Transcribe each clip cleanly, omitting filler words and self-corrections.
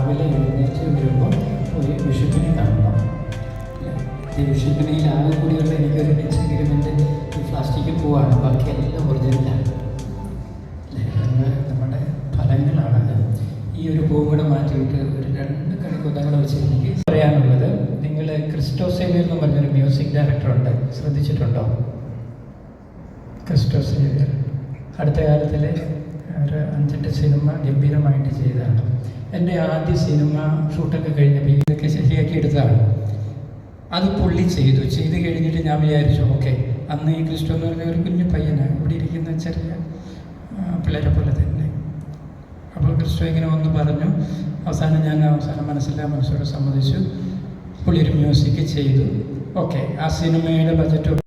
രാവിലെ എഴുന്നേറ്റ് വരുമ്പോൾ ഒരു വിഷുക്കണി കാണണം. ഈ വിഷുക്കണിയിൽ ആകെ കൂടിയുള്ള എനിക്കൊരു ഡിച്ച് എഗ്രിമെൻ്റ് ഈ പ്ലാസ്റ്റിക്കിൽ പോവാണ്, ബാക്കി എല്ലാം ഒറിജിനലാണ്. നമ്മുടെ ഫലങ്ങളാണ്. ഈ ഒരു പൂവും കൂടെ മാറ്റിയിട്ട് ഒരു 2 കണിക്കൊന്നങ്ങൾ വെച്ച് എനിക്ക് പറയാനുള്ളത്, നിങ്ങൾ ക്രിസ്റ്റോ സേവിയർ എന്ന് പറഞ്ഞൊരു മ്യൂസിക് ഡയറക്ടറുണ്ട്, ശ്രദ്ധിച്ചിട്ടുണ്ടോ? ക്രിസ്റ്റോ സേവിയർ അടുത്ത കാലത്തിൽ ഒരു 5-8 സിനിമ ഗംഭീരമായിട്ട് ചെയ്തതാണ്. എൻ്റെ ആദ്യ സിനിമ ഷൂട്ടൊക്കെ കഴിഞ്ഞപ്പോൾ ഇതൊക്കെ ശരിയാക്കി എടുത്തതാണ്. അത് പുള്ളി ചെയ്ത് കഴിഞ്ഞിട്ട് ഞാൻ വിചാരിച്ചു, ഓക്കെ, അന്ന് ഈ ക്രിസ്റ്റോ എന്ന് പറഞ്ഞ ഒരു കുഞ്ഞു പയ്യന് ഇവിടെ ഇരിക്കുന്ന ചെറിയ പിള്ളേരെ പോലെ തന്നെ. അപ്പോൾ ക്രിസ്റ്റോ ഇങ്ങനെ ഒന്ന് പറഞ്ഞു. അവസാനം മനസ്സോടെ സമ്മതിച്ചു. പുള്ളി ഒരു മ്യൂസിക് ചെയ്തു. ഓക്കെ, ആ സിനിമയുടെ ബജറ്റ്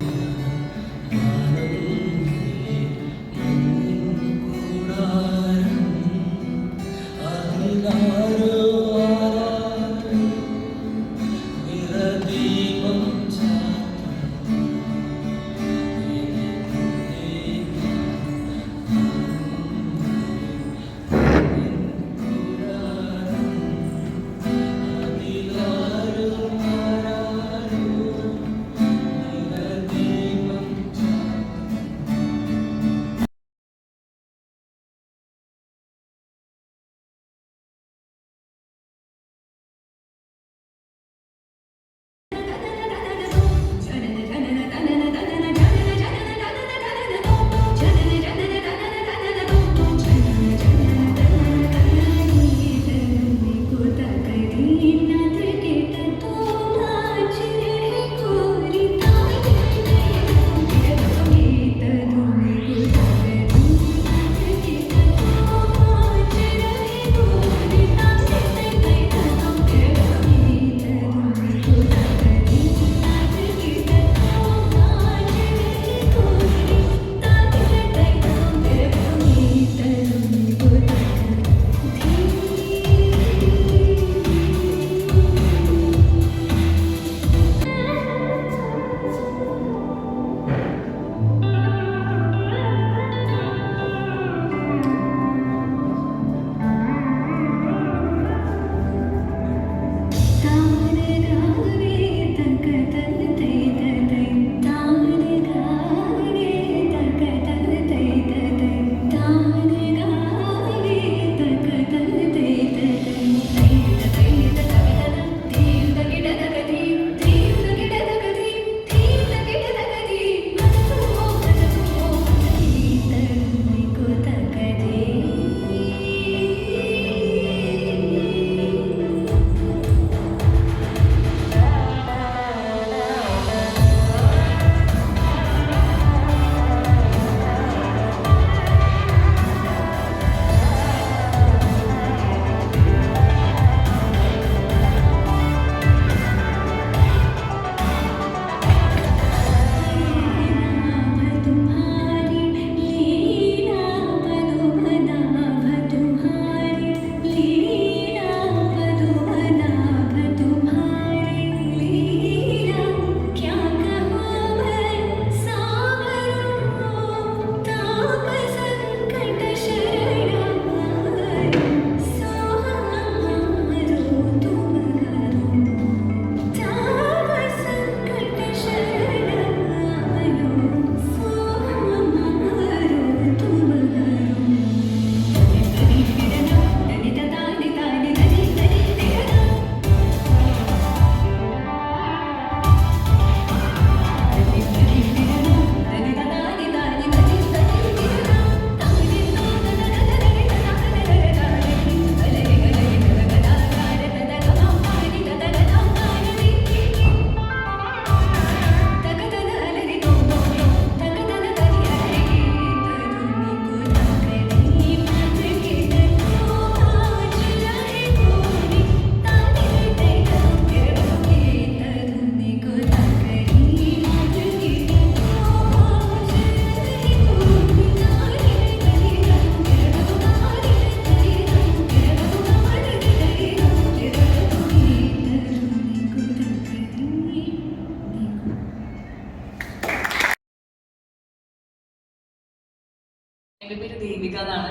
എൻ്റെ പേര് ദേവിക എന്നാണ്.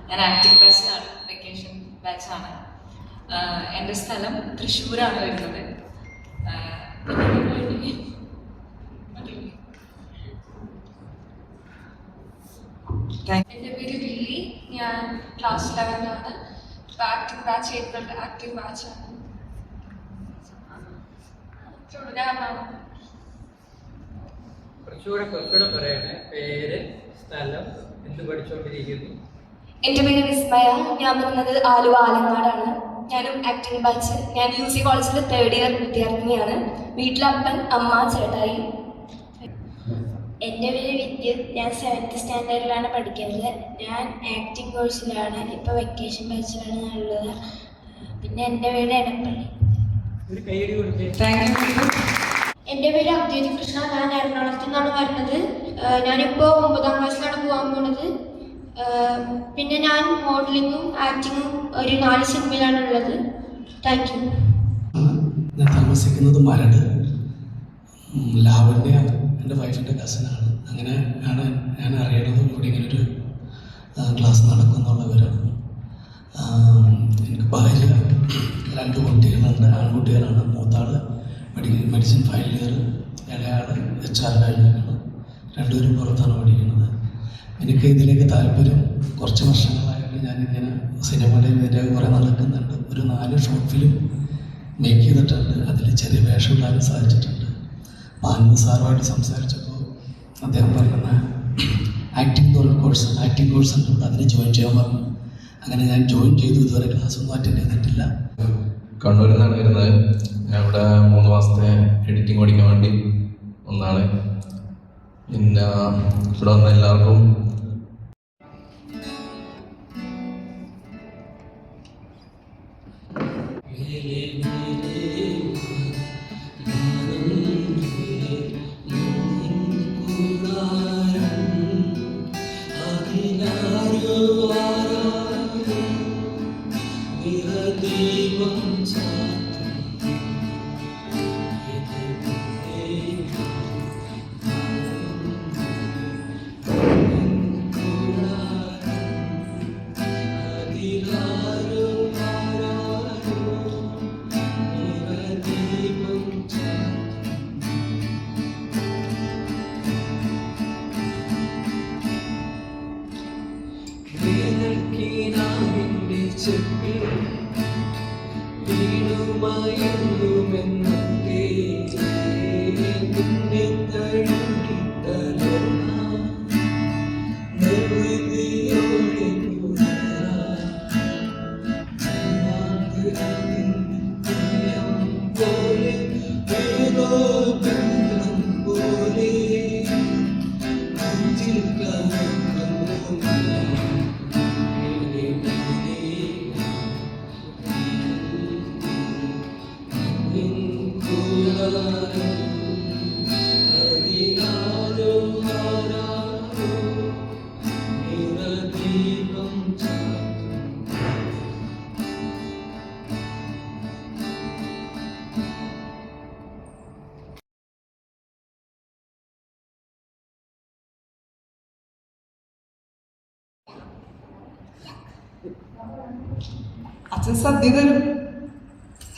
ഞാൻ ആക്ടിംഗ് ബാച്ചിലാണ്, വെക്കേഷൻ ബാച്ചാണ്. എൻ്റെ സ്ഥലം തൃശ്ശൂരാണ് വരുന്നത്. എൻ്റെ പേര് ലില്ലി. ഞാൻ ക്ലാസ് 11 ആക്ടിംഗ് ബാച്ച് ചെയ്തിട്ടുണ്ട്. ആക്ടിംഗ് ബാച്ചാണ്. പേര്, സ്ഥലം, എന്ത് പഠിച്ചുകൊണ്ടിരിക്കുന്നു? എൻ്റെ പേര് വിസ്മയ. ഞാൻ വരുന്നത് ആലുവ ആലങ്ങാടാണ്. ഞാനും ആക്ടിംഗ് ബാച്ച്. ഞാൻ UC കോളേജിൽ 3rd ഇയർ വിദ്യാർത്ഥിനിയാണ്. വീട്ടിലപ്പൻ, അമ്മ, ചേട്ടായി. എൻ്റെ പേര് വിദ്യുത്. ഞാൻ 7th സ്റ്റാൻഡേർഡിലാണ് പഠിക്കുന്നത്. ഞാൻ ആക്ടിംഗ് കോഴ്സിലാണ്. ഇപ്പോൾ വെക്കേഷൻ ബാച്ചിലാണ് ഞാനുള്ളത്. പിന്നെ എൻ്റെ പേര് എടപ്പള്ളി. എൻ്റെ പേര് അദ്വൈത് കൃഷ്ണ. ഞാൻ എറണാകുളത്തു നിന്നാണ് വരുന്നത്. ഞാനിപ്പോൾ 9ാം ക്ലാസ്സിലാണ് പോകാൻ പോകുന്നത്. പിന്നെ ഞാൻ മോഡലിങ്ങും ആക്ടിങ്ങും ഒരു 4 സിനിമയിലാണുള്ളത്. Thank you. ഞാൻ താമസിക്കുന്നത് മരട്. ലാവണ്യ എൻ്റെ വൈഫിൻ്റെ കസിനാണ്. അങ്ങനെ ആണ് ഞാൻ അറിയണത് ഇവിടെ ഇങ്ങനൊരു ക്ലാസ് നടക്കുന്നുള്ള വിവരം. എനിക്ക് ഭാര്യ, 2 കുട്ടികളുണ്ട്. ആൺകുട്ടികളാണ്. മൂത്താൾ മെഡിസിൻ ഫൈനൽ ഇയർ, ഇളയാൾ HR കഴിഞ്ഞിരിക്കുന്നു. 2 പേരും പുറത്താണ് പഠിക്കുന്നത്. എനിക്ക് ഇതിലേക്ക് താല്പര്യം കുറച്ച് വർഷങ്ങളായിട്ട് ഞാനിങ്ങനെ സിനിമയുടെ ഇതിൻ്റെ കുറേ നടക്കുന്നുണ്ട്. ഒരു 4 ഷോർട്ട് ഫിലിം മേക്ക് ചെയ്തിട്ടുണ്ട്. അതിൽ ചെറിയ വേഷമിടാനും സാധിച്ചിട്ടുണ്ട്. ആനന്ദ് സാറുമായിട്ട് സംസാരിച്ചപ്പോൾ അദ്ദേഹം പറയുന്ന ആക്ടിംഗ് കോഴ്സ് ഉണ്ട്, അതിന് ജോയിൻ ചെയ്യാൻ പറഞ്ഞു. അങ്ങനെ ഞാൻ ജോയിൻ ചെയ്തു. ഇതുവരെ ക്ലാസ്സൊന്നും അറ്റൻഡ് ചെയ്തിട്ടില്ല. കണ്ണൂരിൽ നിന്നാണ് വരുന്നത്. ഞാൻ ഇവിടെ 3 മാസത്തെ എഡിറ്റിംഗ് പഠിക്കാൻ വേണ്ടി ഒന്നാണ്. പിന്നെ ഇവിടെ വന്ന എല്ലാവർക്കും അച്ഛൻ സദ്യ തരും.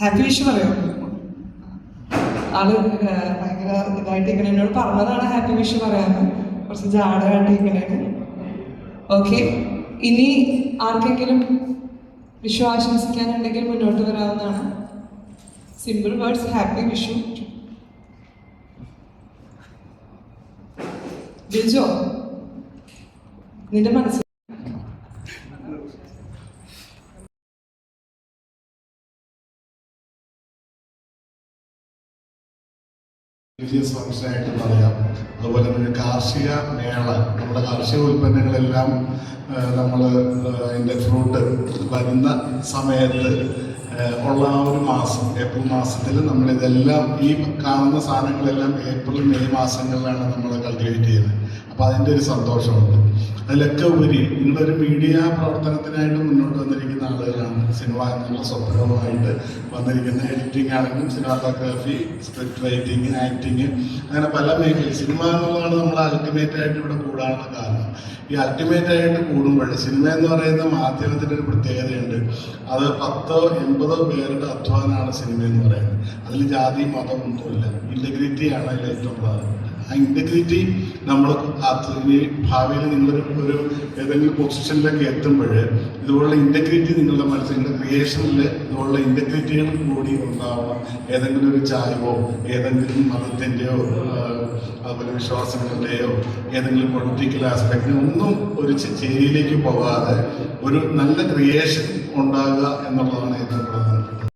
ഹാപ്പി വിഷ് പറയോ? ആള് ഭയങ്കര ഇതായിട്ട് ഇങ്ങനെ എന്നോട് പറഞ്ഞതാണ് ഹാപ്പി വിഷ് പറയാന്ന്. കുറച്ച് ജാടയായിട്ട് ഇങ്ങനെയാണ്. ഓക്കെ, ഇനി ആർക്കെങ്കിലും വിഷു ആശംസിക്കാനുണ്ടെങ്കിൽ മുന്നോട്ട് വരാവുന്നതാണ്. Simple words. Happy Vishu. Bijo, നിന്റെ മനസ്സിൽ റിലീജിയസ് ഫംഗ്ഷനായിട്ട് പറയാം. അതുപോലെ തന്നെ കാർഷിക മേള, നമ്മുടെ കാർഷിക ഉൽപ്പന്നങ്ങളെല്ലാം നമ്മൾ അതിൻ്റെ ഫ്രൂട്ട് വരുന്ന സമയത്ത് ഉള്ള ആ ഒരു മാസം, ഏപ്രിൽ മാസത്തിൽ നമ്മളിതെല്ലാം ഈ കാണുന്ന സാധനങ്ങളെല്ലാം ഏപ്രിൽ മെയ് മാസങ്ങളിലാണ് നമ്മൾ കൾട്ടിവേറ്റ് ചെയ്യുന്നത്. അപ്പോൾ അതിൻ്റെ ഒരു സന്തോഷമുണ്ട്. അതിലൊക്കെ ഉപരി നിങ്ങളൊരു മീഡിയ പ്രവർത്തനത്തിനായിട്ട് മുന്നോട്ട് വന്നിരിക്കുന്ന ആളുകളാണ്. സിനിമ എന്നുള്ള സ്വപ്നവുമായിട്ട് വന്നിരിക്കുന്ന എഡിറ്റിംഗ് ആണെങ്കിലും സിനിമാറ്റോഗ്രാഫി, സ്ക്രിപ്റ്റ് റൈറ്റിംഗ്, ആക്ടിങ്, അങ്ങനെ പല മേഖലയിൽ സിനിമ എന്നുള്ളതാണ് നമ്മൾ അൾട്ടിമേറ്റായിട്ട് ഇവിടെ കൂടാനുള്ള കാരണം. ഈ അൾട്ടിമേറ്റായിട്ട് കൂടുമ്പോൾ സിനിമ എന്ന് പറയുന്ന മാധ്യമത്തിൻ്റെ ഒരു പ്രത്യേകതയുണ്ട്. അത് 10-80 150 പേരുടെ അധ്വാനമാണ് സിനിമ എന്ന് പറയുന്നത്. അതിൽ ജാതി മതം ഒന്നുമില്ല, ഇൻറ്റഗ്രിറ്റിയാണ് അതിൽ ഏറ്റവും പ്രധാനം. ആ ഇൻറ്റഗ്രിറ്റി നമ്മൾ ഭാവിയിൽ നിങ്ങളൊരു ഏതെങ്കിലും പൊസിഷനിലേക്ക് എത്തുമ്പോൾ ഇതുപോലുള്ള ഇൻറ്റഗ്രിറ്റി നിങ്ങളുടെ മനസ്സിൽ, നിങ്ങളുടെ ക്രിയേഷനിൽ ഇതുപോലുള്ള ഇൻറ്റഗ്രിറ്റികൾ കൂടി ഉണ്ടാവണം. ഏതെങ്കിലും ഒരു ചായവോ ഏതെങ്കിലും മതത്തിൻ്റെയോ അതുപോലെ വിശ്വാസങ്ങളുടെയോ ഏതെങ്കിലും പൊളിറ്റിക്കൽ ആസ്പെക്റ്റിന് ഒന്നും ഒരു ചേരിയിലേക്ക് പോകാതെ ഒരു നല്ല ക്രിയേഷൻ ഉണ്ടാകുക എന്നുള്ളതാണ് ഏറ്റവും പ്രധാനപ്പെട്ടത്.